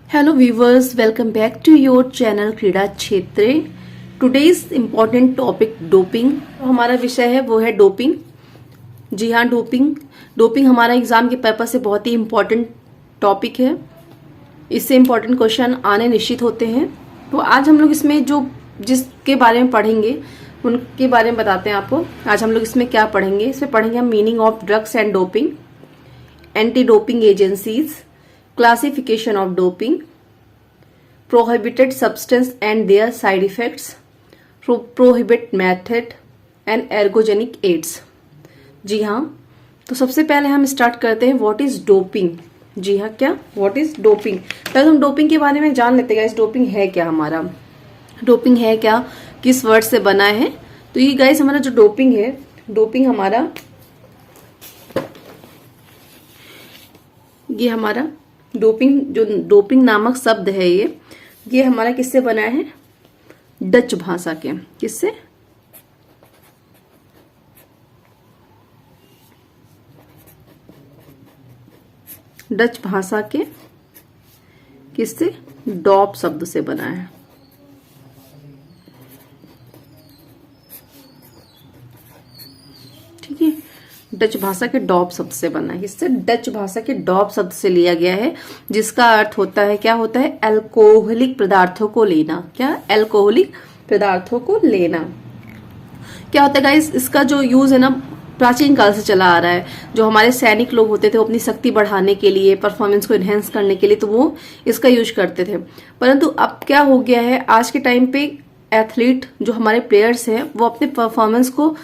Hello viewers, welcome back to your channel क्रीड़ा क्षेत्र। Today's important topic doping. हमारा विषय है वो है डोपिंग। जी हाँ, डोपिंग हमारा एग्जाम के पर्पज से बहुत ही इम्पोर्टेंट टॉपिक है। इससे इम्पोर्टेंट क्वेश्चन आने निश्चित होते हैं। तो आज हम लोग इसमें जो जिसके बारे में पढ़ेंगे उनके बारे में बताते हैं आपको। आज हम लोग इसमें क्या पढ़ेंगे, इसमें पढ़ेंगे हम meaning of drugs and doping, anti doping agencies, classification of doping, prohibited substance and their side effects, prohibit method and ergogenic aids। जी हाँ, तो सबसे पहले हम स्टार्ट करते हैं व्हाट इज डोपिंग। जी हाँ, क्या व्हाट इज डोपिंग। पहले हम डोपिंग के बारे में जान लेते हैं गाइस। डोपिंग है क्या, हमारा डोपिंग है क्या, किस वर्ड से बना है। तो ये गाइस हमारा जो डोपिंग है, डोपिंग हमारा ये हमारा डोपिंग जो डोपिंग नामक शब्द है ये हमारा किससे बना है, डच भाषा के। किससे, डच भाषा के किससे, डॉप शब्द से बना है। ठीक है, डच भाषा के डॉप शब्द से बना है। इससे डच भाषा के डॉप शब्द से लिया गया है, जिसका अर्थ होता है, क्या होता है, अल्कोहलिक पदार्थों को लेना। क्या, अल्कोहलिक पदार्थों को लेना। क्या होता है गाइस, इसका जो यूज है ना प्राचीन काल से चला आ रहा है। जो हमारे सैनिक लोग होते थे वो अपनी शक्ति बढ़ाने के लिए, परफॉर्मेंस को एनहेंस करने के लिए, तो वो इसका यूज करते थे। परंतु अब क्या हो गया है, आज के टाइम पे एथलीट जो हमारे प्लेयर्स हैं वो अपने परफॉर्मेंस को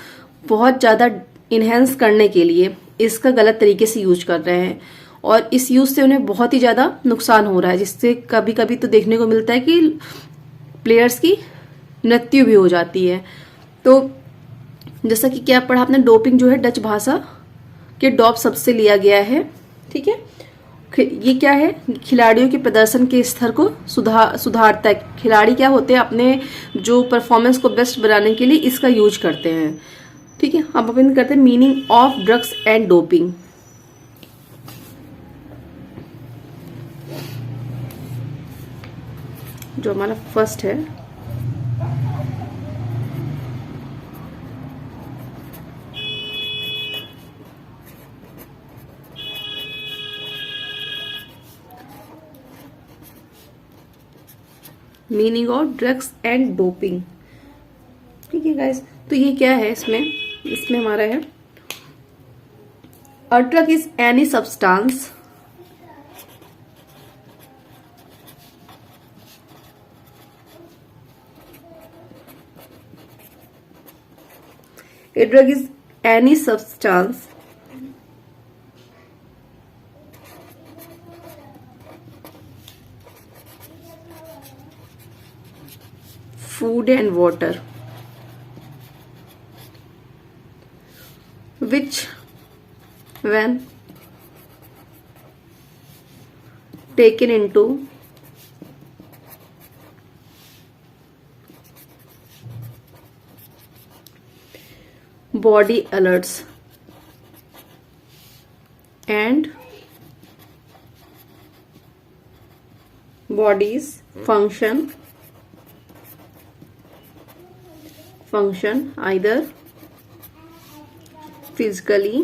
बहुत ज्यादा इनहेंस करने के लिए इसका गलत तरीके से यूज कर रहे हैं, और इस यूज से उन्हें बहुत ही ज्यादा नुकसान हो रहा है, जिससे कभी कभी तो देखने को मिलता है कि प्लेयर्स की मृत्यु भी हो जाती है। तो जैसा कि क्या पढ़ा आपने, डोपिंग जो है डच भाषा के डॉप शब्द से लिया गया है। ठीक है, ये क्या है, खिलाड़ियों के प्रदर्शन के स्तर को सुधारता है। खिलाड़ी क्या होते हैं, अपने जो परफॉर्मेंस को बेस्ट बनाने के लिए इसका यूज करते हैं। ठीक है, अब अपन करते हैं meaning of drugs and doping. जो हमारा फर्स्ट है, meaning of drugs and doping. ठीक है गाइस, तो ये क्या है, इसमें हमारा है, a drug is any substance a drug is any substance food and water which when taken into body alerts and body's function either physically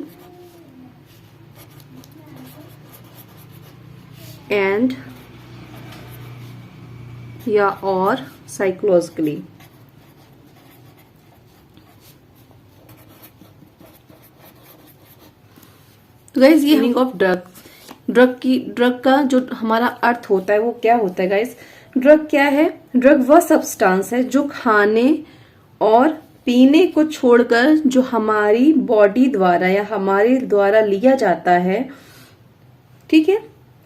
and या और साइकोलॉजिकली। तो गाइज ये मीनिंग ऑफ ड्रग का जो हमारा अर्थ होता है वो क्या होता है गाइज। ड्रग क्या है, ड्रग वह सब्सटेंस है जो खाने और पीने को छोड़कर जो हमारी बॉडी द्वारा या हमारे द्वारा लिया जाता है। ठीक है,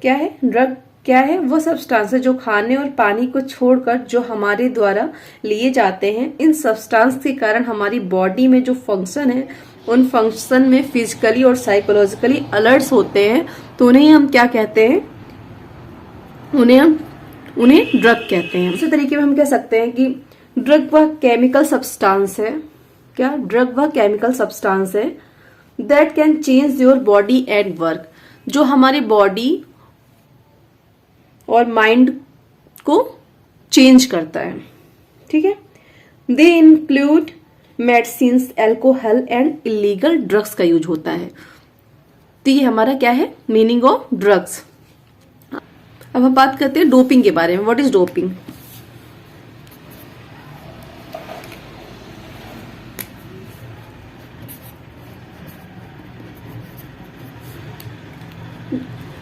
क्या है, ड्रग क्या है, वो सब्सटेंस है जो खाने और पानी को छोड़कर जो हमारे द्वारा लिए जाते हैं। इन सब्सटेंस के कारण हमारी बॉडी में जो फंक्शन है, उन फंक्शन में फिजिकली और साइकोलॉजिकली अलर्ट्स होते हैं। तो उन्हें हम क्या कहते हैं, उन्हें ड्रग कहते हैं। इसी तरीके में हम कह सकते हैं कि ड्रग वह केमिकल सब्सटेंस है, क्या, ड्रग वह केमिकल सब्सटेंस है that can change your body and work, जो हमारी बॉडी और माइंड को चेंज करता है, ठीक है। They include medicines, alcohol and illegal drugs का यूज होता है। तो ये हमारा क्या है, मीनिंग ऑफ ड्रग्स। अब हम बात करते हैं डोपिंग के बारे में। What is doping?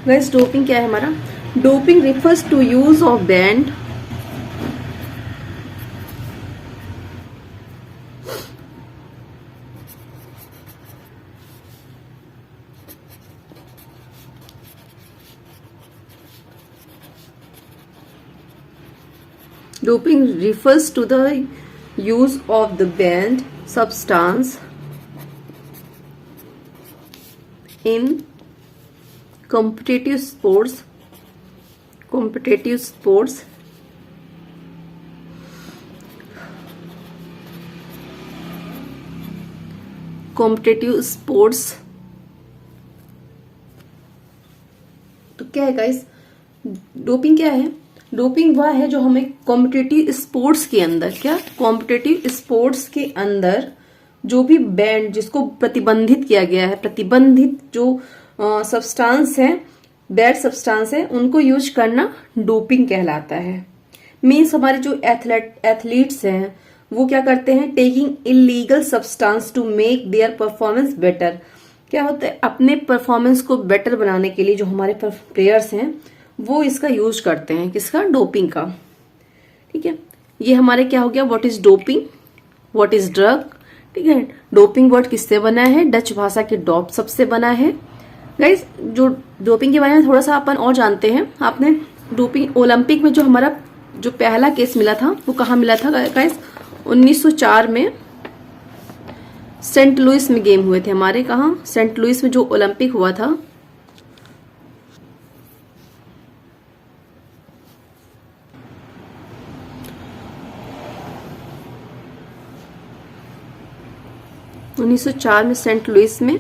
Guys doping क्या है हमारा? Doping refers to use of banned Doping refers to the use of the banned substance in competitive sports, competitive sports तो क्या है गाइस, डोपिंग क्या है? डोपिंग वह है जो हमें कॉम्पिटिटिव स्पोर्ट्स के अंदर, क्या कॉम्पिटिटिव स्पोर्ट्स के अंदर जो भी बैंड, जिसको प्रतिबंधित किया गया है, प्रतिबंधित जो सब्सटेंस है, बैड सब्सटेंस है, उनको यूज करना डोपिंग कहलाता है। मीन्स हमारे जो एथलीट्स हैं वो क्या करते हैं, taking illegal substance to make their performance better. क्या होता है, अपने परफॉर्मेंस को बेटर बनाने के लिए जो हमारे प्लेयर्स हैं वो इसका यूज करते हैं, किसका, डोपिंग का, ठीक है। ये हमारे क्या हो गया, what is doping, what is drug, ठीक है। डोपिंग वर्ड किससे बना है, डच भाषा के डॉप सबसे बना है। गाइस जो डोपिंग के बारे में थोड़ा सा अपन और जानते हैं, आपने डोपिंग ओलंपिक में जो हमारा जो पहला केस मिला था वो कहाँ मिला था गाइस, 1904 में सेंट लुइस में गेम हुए थे हमारे, कहाँ, सेंट लुइस में जो ओलंपिक हुआ था। उन्नीस सौ 4 में सेंट लुइस में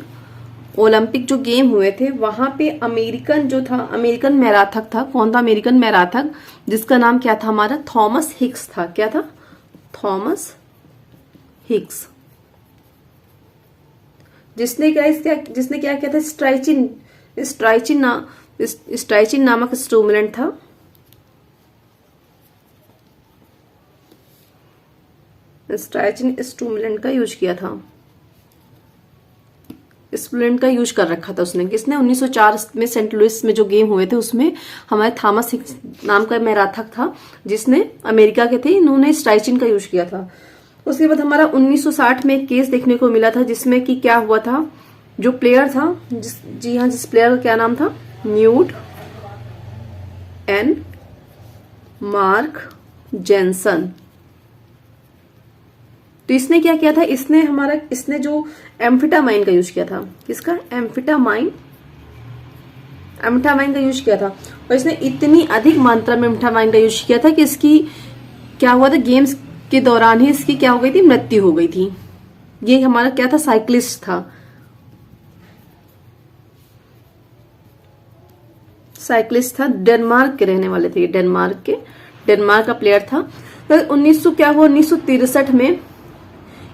ओलंपिक जो गेम हुए थे, वहां पे अमेरिकन जो था, अमेरिकन मैराथक था। कौन था अमेरिकन मैराथक? जिसका नाम क्या था हमारा, थॉमस हिक्स था। क्या था, थॉमस हिक्स। जिसने क्या किया था, स्ट्राइचिन नामक स्टिमुलेंट था। स्ट्राइचिन स्टिमुलेंट का यूज किया था, स्टिमुलेंट का यूज कर रखा था उसने। किसने, 1904 में सेंट लुइस में जो गेम हुए थे उसमें हमारे थॉमस हिक्स नाम का मैराथक था, जिसने अमेरिका के थे, इन्होंने स्ट्राइचिन का यूज किया था। उसके बाद हमारा 1960 में एक केस देखने को मिला था, जिसमें कि क्या हुआ था, जो प्लेयर था, जिस प्लेयर का क्या नाम था, न्यूट एन मार्क जेनसन। तो इसने क्या किया था, इसने जो एम्फेटामाइन का यूज किया था, किसका, एम्फेटामाइन का यूज किया था। और इसने इतनी अधिक मात्रा में एम्फेटामाइन का यूज किया था कि इसकी क्या हुआ था, गेम्स के दौरान ही इसकी क्या हो गई थी, मृत्यु हो गई थी। ये हमारा क्या था, साइक्लिस्ट था, डेनमार्क के रहने वाले थे, डेनमार्क का प्लेयर था। तो 1963 में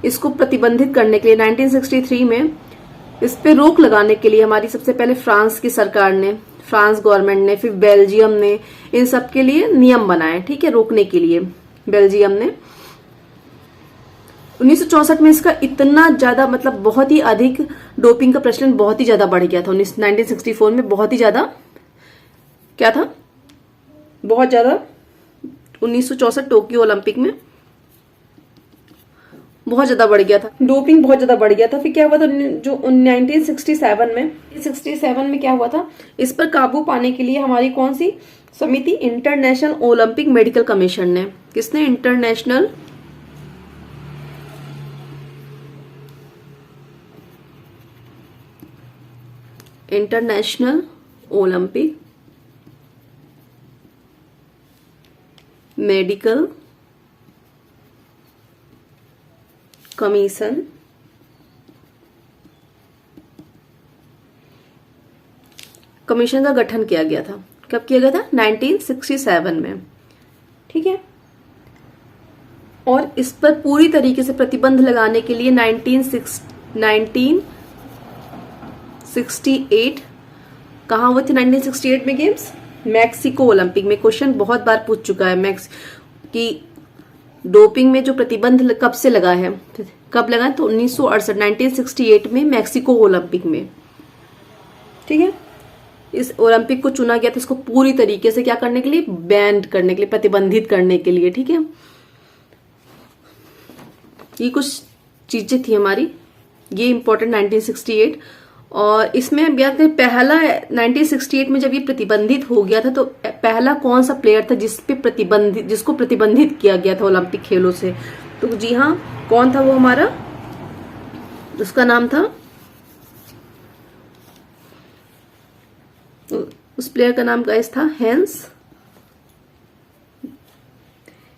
इसको प्रतिबंधित करने के लिए, 1963 में इस पे रोक लगाने के लिए हमारी सबसे पहले फ्रांस की सरकार ने, फ्रांस गवर्नमेंट ने, फिर बेल्जियम ने, इन सब के लिए नियम बनाए, ठीक है, रोकने के लिए बेल्जियम ने। 1964 में इसका इतना ज्यादा, मतलब बहुत ही अधिक डोपिंग का प्रचलन बहुत ही ज्यादा बढ़ गया था। 1964 में बहुत ही ज्यादा क्या था, बहुत ज्यादा 1964 टोक्यो ओलंपिक में बहुत ज्यादा बढ़ गया था, डोपिंग बहुत ज्यादा बढ़ गया था। फिर क्या हुआ था, जो 1967 में क्या हुआ था, इस पर काबू पाने के लिए हमारी कौन सी समिति, इंटरनेशनल ओलंपिक मेडिकल कमीशन ने, किसने, इंटरनेशनल ओलंपिक मेडिकल कमीशन का गठन किया गया था। कब किया गया था? 1967 में। ठीक है। और इस पर पूरी तरीके से प्रतिबंध लगाने के लिए 1968 कहाँ हुए थे? 1968 में गेम्स मैक्सिको ओलंपिक में। क्वेश्चन बहुत बार पूछ चुका है कि डोपिंग में जो प्रतिबंध कब से लगा है, कब लगा? तो 1968 में मैक्सिको ओलंपिक में। ठीक है। इस ओलंपिक को चुना गया था इसको पूरी तरीके से क्या करने के लिए? बैन करने के लिए, प्रतिबंधित करने के लिए। ठीक है। ये कुछ चीजें थी हमारी, ये इंपॉर्टेंट 1968। और इसमें याद करें पहला 1968 में जब ये प्रतिबंधित हो गया था तो पहला कौन सा प्लेयर था जिसको प्रतिबंधित किया गया था ओलंपिक खेलों से? तो जी हाँ, कौन था वो हमारा? उसका नाम था, उस प्लेयर का नाम गाइस था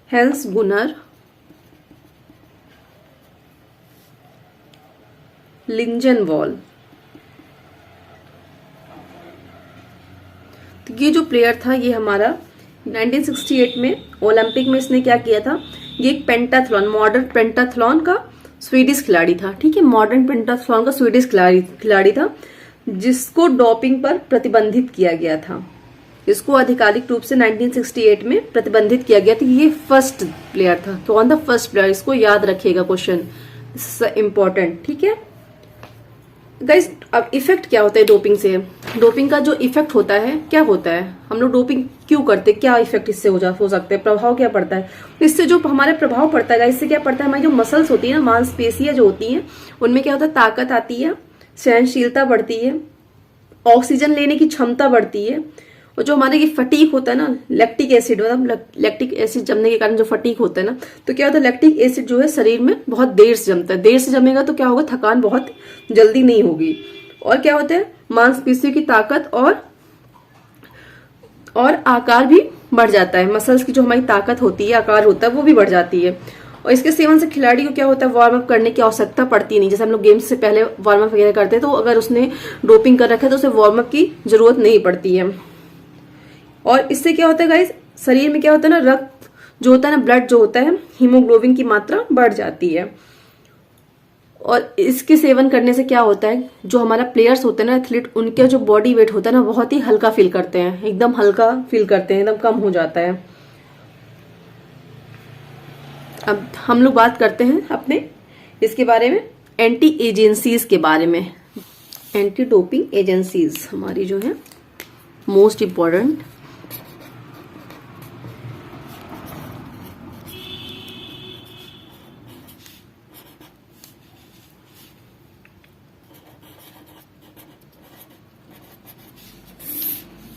हेंस गुनर लिंजनवॉल। तो ये जो प्लेयर था ये हमारा 1968 में ओलंपिक में इसने क्या किया था? ये एक पेंटाथलॉन, मॉडर्न पेंटाथलॉन का स्वीडिश खिलाड़ी था। ठीक है। मॉडर्न पेंटाथलॉन का स्वीडिश खिलाड़ी था जिसको डोपिंग पर प्रतिबंधित किया गया था। इसको आधिकारिक रूप से 1968 में प्रतिबंधित किया गया था। ये फर्स्ट प्लेयर था। कौन था? First player. इसको याद रखिएगा, क्वेश्चन इंपॉर्टेंट। ठीक है गाइस। अब इफेक्ट क्या होता है डोपिंग से? डोपिंग का जो इफेक्ट होता है, क्या होता है? हम लोग डोपिंग क्यों करते हैं? क्या इफेक्ट इससे हो सकता है? प्रभाव क्या पड़ता है इससे? जो हमारे प्रभाव पड़ता है इससे क्या पड़ता है? हमारी जो मसल्स होती है ना, मांसपेशियां जो होती हैं, उनमें क्या होता है? ताकत आती है, सहनशीलता बढ़ती है, ऑक्सीजन लेने की क्षमता बढ़ती है। और जो हमारे ये फटीक होता है ना, लैक्टिक एसिड, मतलब लैक्टिक एसिड जमने के कारण जो फटीक होता है ना, तो क्या होता है? लैक्टिक एसिड जो है शरीर में बहुत देर से जमता है। देर से जमेगा तो क्या होगा? थकान बहुत जल्दी नहीं होगी। और क्या होता है? मांसपेशियों की ताकत और आकार भी बढ़ जाता है। मसल्स की जो हमारी ताकत होती है, आकार होता है, वो भी बढ़ जाती है। और इसके सेवन से खिलाड़ी को क्या होता है? वार्म अप करने की आवश्यकता पड़ती नहीं। जैसे हम लोग गेम्स से पहले वार्म अप वगैरह करते हैं, तो अगर उसने डोपिंग कर रखा है तो उसे वार्म अप की जरूरत नहीं पड़ती है। और इससे क्या होता है गाइस? शरीर में क्या होता है ना, रक्त जो होता है ना, ब्लड जो होता है, हीमोग्लोबिन की मात्रा बढ़ जाती है। और इसके सेवन करने से क्या होता है? जो हमारा प्लेयर्स होते हैं ना, एथलीट, उनका जो बॉडी वेट होता है ना, बहुत ही हल्का फील करते हैं, एकदम हल्का फील करते हैं, एकदम कम हो जाता है। अब हम लोग बात करते हैं अपने इसके बारे में, एंटी एजेंसीज के बारे में। एंटी डोपिंग एजेंसीज हमारी जो है मोस्ट इम्पोर्टेंट।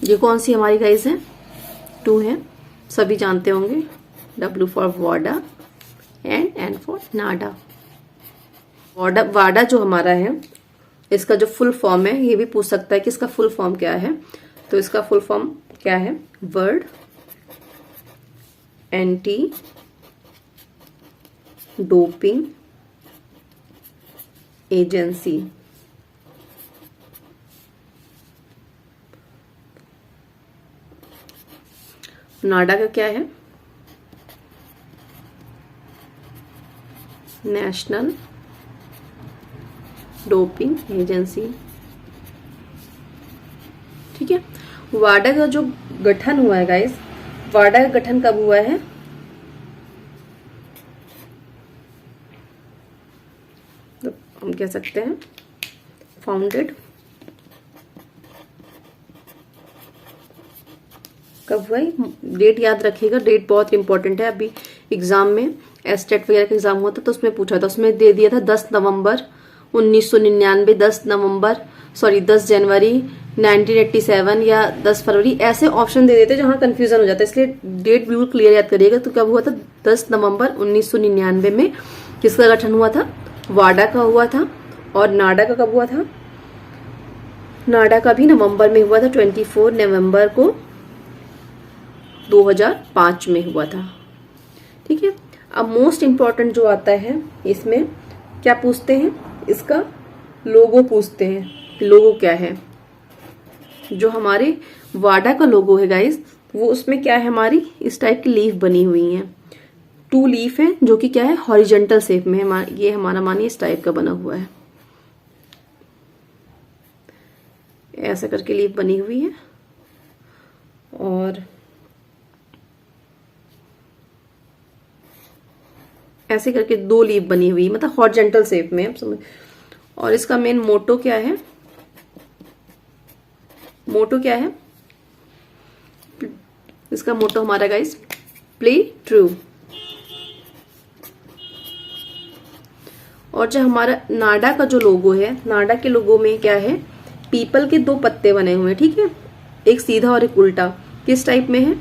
ये कौन सी हमारी गाइस है? 2 है, सभी जानते होंगे। W फॉर वाडा एंड N फॉर नाडा। वाडा जो हमारा है, इसका जो फुल फॉर्म है, ये भी पूछ सकता है कि इसका फुल फॉर्म क्या है। तो इसका फुल फॉर्म क्या है? World anti doping agency. NADA का क्या है? National doping agency. ठीक है। वाडा का जो गठन हुआ है गाइस, वाडा का गठन कब हुआ है? तो हम कह सकते हैं फाउंडेड कब हुआ है? डेट याद रखिएगा, डेट बहुत इंपॉर्टेंट है। अभी एग्जाम में एस्टेट वगैरह का एग्जाम हुआ था तो उसमें पूछा था, उसमें दे दिया था 10 नवंबर 1999, 10 जनवरी 1987 या 10 फरवरी, ऐसे ऑप्शन दे देते जहां कंफ्यूजन हो जाता है। इसलिए डेट बिल्कुल क्लियर याद करिएगा। तो कब हुआ था? 10 नवंबर 1999 में किसका गठन हुआ था? वाडा का हुआ था। और नाडा का कब हुआ था? नाडा का भी नवंबर में हुआ था, 24 नवंबर को 2005 में हुआ था। ठीक है। अब मोस्ट इम्पॉर्टेंट जो आता है इसमें, क्या पूछते हैं? इसका लोगो पूछते हैं। लोगो क्या है? जो हमारे वाडा का लोगो है गाइस, वो उसमें क्या है, हमारी इस टाइप की लीफ बनी हुई है। 2 लीफ है जो कि क्या है, हॉरिजेंटल शेप में है। ये हमारा मानिए इस टाइप का बना हुआ है, ऐसा करके लीफ बनी हुई है। और ऐसे करके 2 लीफ बनी हुई, मतलब हॉरिजेंटल शेप में, आप समझ। और इसका मेन मोटो क्या है, मोटो क्या है, इसका मोटो हमारा गाइस प्ले ट्रू। और जो हमारा नाडा का जो लोगो है, नाडा के लोगो में क्या है, पीपल के 2 पत्ते बने हुए हैं, ठीक है, एक सीधा और एक उल्टा। किस टाइप में है,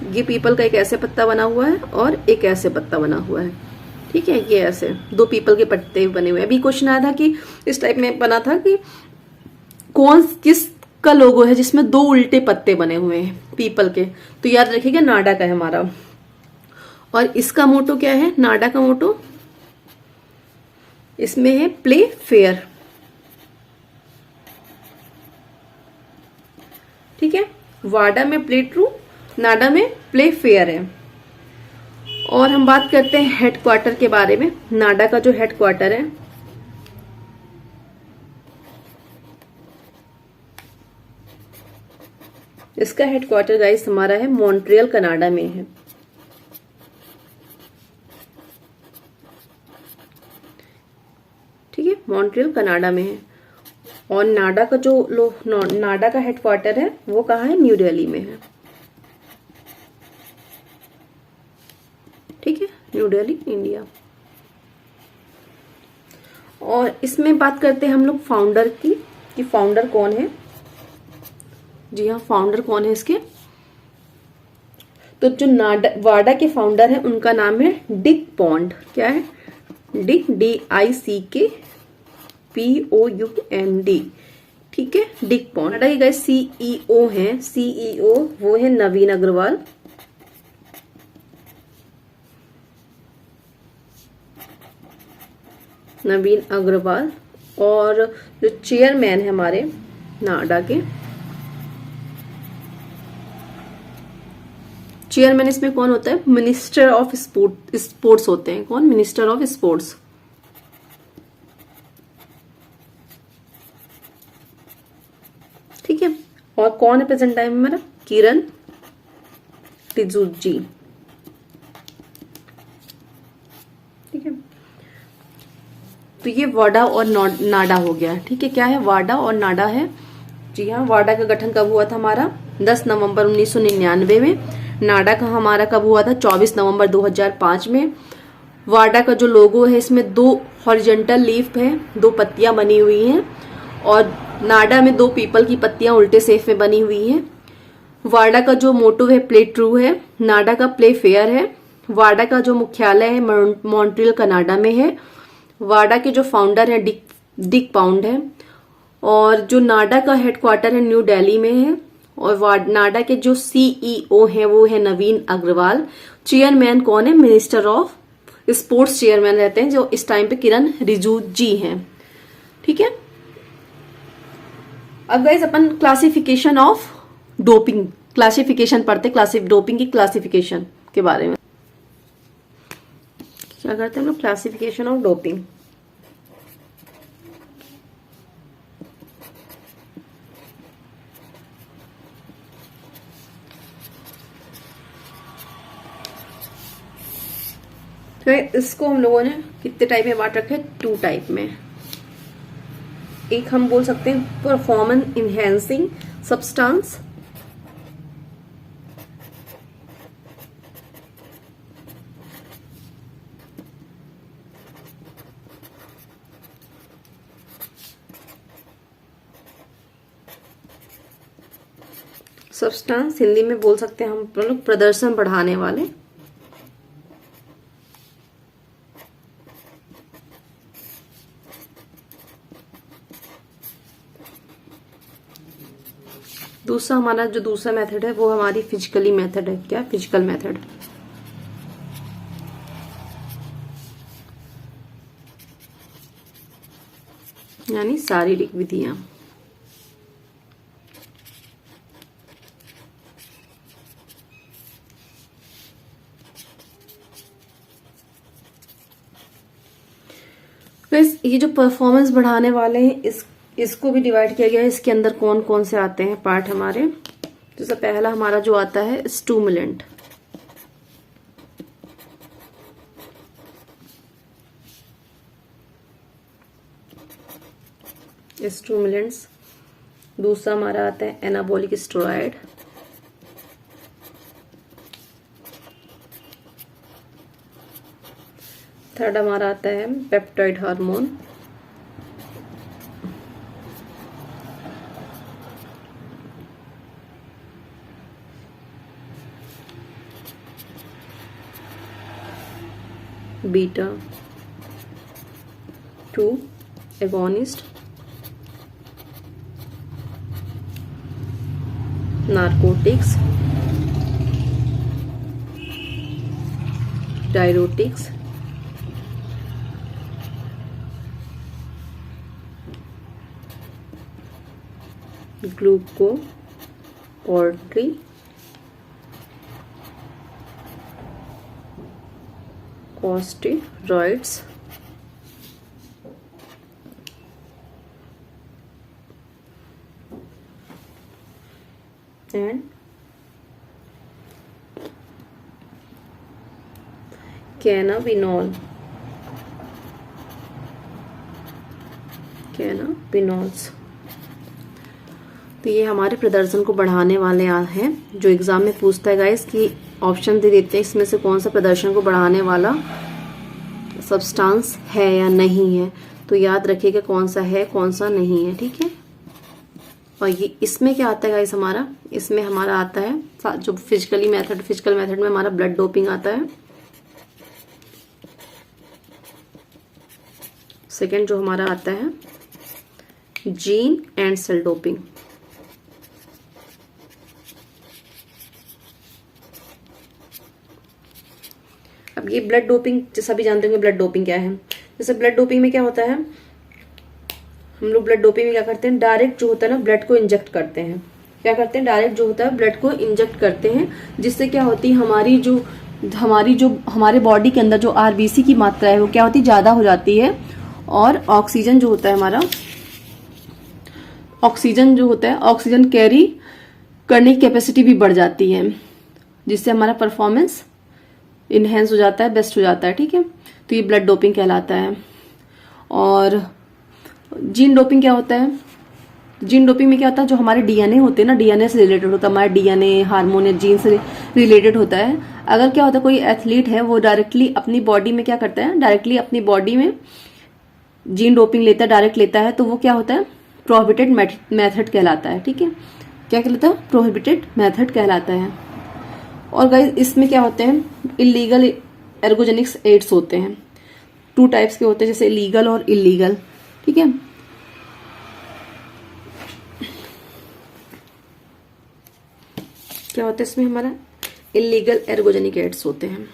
ये पीपल का एक ऐसे पत्ता बना हुआ है और एक ऐसे पत्ता बना हुआ है, ठीक है, ये ऐसे 2 पीपल के पत्ते बने हुए हैं। अभी क्वेश्चन आया था कि इस टाइप में बना था कि किस का लोगो है जिसमें 2 उल्टे पत्ते बने हुए हैं पीपल के, तो याद रखिएगा नाडा का है हमारा। और इसका मोटो क्या है, नाडा का मोटो इसमें है प्ले फेयर, ठीक है। वाडा में प्ले ट्रू, नाडा में प्ले फेयर है। और हम बात करते हैं हेडक्वार्टर के बारे में। नाडा का जो हेडक्वार्टर है, इसका हेडक्वार्टर गाइस हमारा है मॉन्ट्रियल कनाडा में है, ठीक है, मॉन्ट्रियल कनाडा में है। और नाडा का जो नाडा का हेडक्वार्टर है वो कहाँ है, न्यू दिल्ली में है, ठीक है, न्यू दिल्ली इंडिया। और इसमें बात करते हैं हम लोग फाउंडर की, कि फाउंडर कौन है। जी हाँ, फाउंडर कौन है इसके, तो जो वाडा के फाउंडर है उनका नाम है डिक पॉन्ड। क्या है, डिक, DICKPOUND, ठीक है, डिक पॉन्ड। वाडा के गाइस CEO हैं, CEO वो है नवीन अग्रवाल। नवीन अग्रवाल। और जो चेयरमैन है हमारे नाडा के, चेयरमैन इसमें कौन होता है, मिनिस्टर ऑफ स्पोर्ट्स होते हैं। कौन, मिनिस्टर ऑफ स्पोर्ट्स, ठीक है। और कौन है प्रेजेंट टाइम में मेरा, किरण रिजिजू, ठीक है। तो ये वाडा और नाडा हो गया, ठीक है। क्या है, वाडा और नाडा है। जी हाँ, वाडा का गठन कब हुआ था हमारा, 10 नवंबर 1999 में। नाडा का हमारा कब हुआ था, 24 नवंबर 2005 में। वाडा का जो लोगो है इसमें 2 हॉरिजेंटल लीफ है, 2 पत्तियां बनी हुई हैं। और नाडा में 2 पीपल की पत्तियां उल्टे शेप में बनी हुई हैं। वाडा का जो मोटो है प्ले ट्रू है, नाडा का प्ले फेयर है। वाडा का जो मुख्यालय है मॉन्ट्रियल कनाडा में है। वाडा के जो फाउंडर है डिक पाउंड है। और जो नाडा का हेडक्वार्टर है न्यू दिल्ली में है। और नाडा के जो CEO है वो है नवीन अग्रवाल। चेयरमैन कौन है, मिनिस्टर ऑफ स्पोर्ट्स चेयरमैन रहते हैं, जो इस टाइम पे किरण रिजिजू जी हैं, ठीक है। अब guys upon classification of doping, classification पढ़ते, डोपिंग की क्लासिफिकेशन के बारे में। क्या करते हैं हम लोग, क्लासिफिकेशन ऑफ डोपिंग। तो इसको हम लोगों ने कितने टाइप में बांट रखे हैं, 2 टाइप में। एक हम बोल सकते हैं performance enhancing substance, substance Hindi में बोल सकते हैं हम लोग प्रदर्शन बढ़ाने वाले। दूसरा हमारा जो दूसरा मेथड है वो हमारी फिजिकली मेथड है। क्या, फिजिकल मेथड। यानी शारीरिक विधियां। गाइस ये जो परफॉर्मेंस बढ़ाने वाले हैं इसको भी डिवाइड किया गया है। इसके अंदर कौन कौन से आते हैं पार्ट हमारे। जैसे पहला हमारा जो आता है स्टूमुलेंट, स्टूमुलेंट्स। दूसरा हमारा आता है एनाबॉलिक स्टेरॉइड, थर्ड हमारा आता है peptide hormone, beta 2 agonist, narcotics, diuretics, glucocorticoid, corticoids, and cannabinol, cannabinols. तो ये हमारे प्रदर्शन को बढ़ाने वाले हैं। जो एग्जाम में पूछता है गाइस कि ऑप्शन दे देते हैं इसमें से कौन सा प्रदर्शन को बढ़ाने वाला सब्सटेंस है या नहीं है, तो याद रखिएगा कौन सा है कौन सा नहीं है, ठीक है। और ये इसमें क्या आता है गाइस हमारा, इसमें हमारा आता है जो फिजिकल मेथड में हमारा ब्लड डोपिंग आता है। सेकंड जो हमारा आता है जीन एंड सेल डोपिंग। अब ये ब्लड डोपिंग जैसा भी जानते होंगे ब्लड डोपिंग क्या है। जैसे ब्लड डोपिंग में क्या होता है, हम लोग ब्लड डोपिंग में क्या करते हैं, डायरेक्ट जो होता है ना ब्लड को इंजेक्ट करते हैं। क्या करते हैं, डायरेक्ट जो होता है ब्लड को इंजेक्ट करते हैं, जिससे क्या होती है हमारी जो हमारे बॉडी के अंदर जो आरबीसी की मात्रा है वो क्या होती है, ज्यादा हो जाती है। और ऑक्सीजन जो होता है हमारा, ऑक्सीजन कैरी करने की कैपेसिटी भी बढ़ जाती है, जिससे हमारा परफॉर्मेंस इनहेंस हो जाता है, बेस्ट हो जाता है, ठीक है। तो ये ब्लड डोपिंग कहलाता है। और जीन डोपिंग क्या होता है, जीन डोपिंग में क्या होता है, जो हमारे डीएनए होते हैं ना, डीएनए से रिलेटेड होता है, हमारा डीएनए हार्मोन या जीन से रिलेटेड होता है। अगर क्या होता है कोई एथलीट है वो डायरेक्टली अपनी बॉडी में क्या करता है, डायरेक्टली अपनी बॉडी में जीन डोपिंग लेता है, डायरेक्ट लेता है, तो वो क्या होता है, प्रोहिबिटेड मेथड कहलाता है, ठीक है। क्या कहलाता है, प्रोहिबिटेड मेथड कहलाता है। और गाइस इसमें क्या होते हैं, इलीगल एर्गोजेनिक्स एड्स होते हैं। 2 टाइप्स के होते हैं, जैसे लीगल और इलीगल, ठीक है। क्या होता है इसमें हमारा, इलीगल एर्गोजेनिक एड्स होते हैं।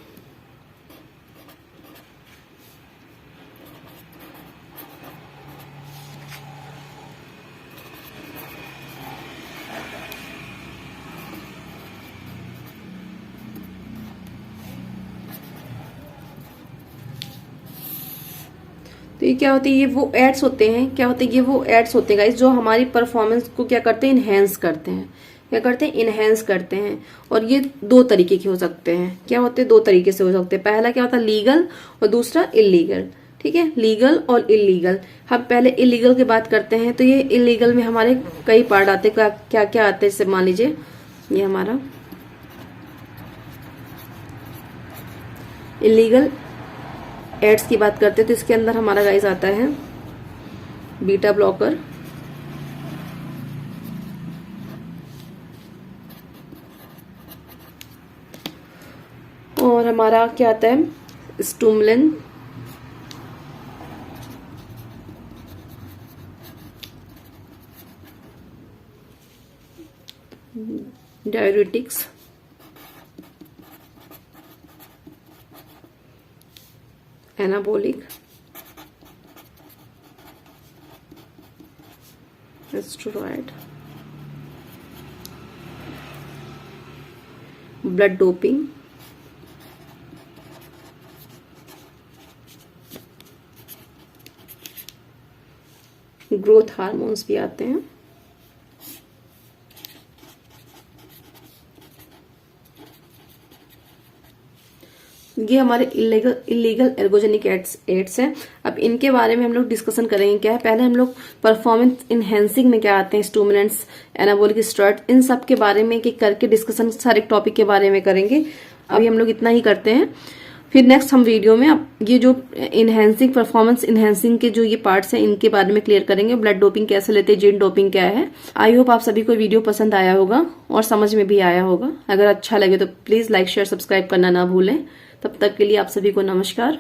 तो ये क्या होते हैं, ये वो एड्स होते हैं, क्या होते हैं, ये वो एड्स होते हैं गाइस जो हमारी परफॉर्मेंस को क्या करते हैं, इनहेंस करते हैं। क्या करते हैं, इनहेंस करते हैं। और ये 2 तरीके के हो सकते हैं। क्या होते हैं, 2 तरीके से हो सकते हैं। पहला क्या होता है, लीगल, और दूसरा इलीगल, ठीक है। लीगल और इलीगल। हम पहले इलीगल की बात करते हैं। तो ये इलीगल में हमारे कई पार्ट आते हैं। क्या क्या आते हैं, जैसे मान लीजिए ये हमारा इलीगल एड्स की बात करते हैं, तो इसके अंदर हमारा गाइस आता है बीटा ब्लॉकर, और हमारा क्या आता है, stimulant, diuretics, anabolic, steroid, blood doping, growth hormones भी आते हैं। ये हमारे इलीगल एर्गोजेनिक एड्स हैं। अब इनके बारे में हम लोग डिस्कशन करेंगे। क्या है, पहले हम लोग परफॉर्मेंस इनहेंसिंग में क्या आते हैं, स्टिमुलेंट्स, एनाबॉलिक स्टेरॉइड, इन सब के बारे में करके डिस्कशन सारे टॉपिक के बारे में करेंगे। अभी हम लोग इतना ही करते हैं, फिर नेक्स्ट हम वीडियो में अब ये जो इनहेंसिंग, परफॉर्मेंस इनहेंसिंग के जो ये पार्ट्स हैं इनके बारे में क्लियर करेंगे। ब्लड डोपिंग कैसे लेते हैं, जीन डोपिंग क्या है। आई होप आप सभी को वीडियो पसंद आया होगा और समझ में भी आया होगा। अगर अच्छा लगे तो प्लीज लाइक शेयर सब्सक्राइब करना ना भूलें। तब तक के लिए आप सभी को नमस्कार।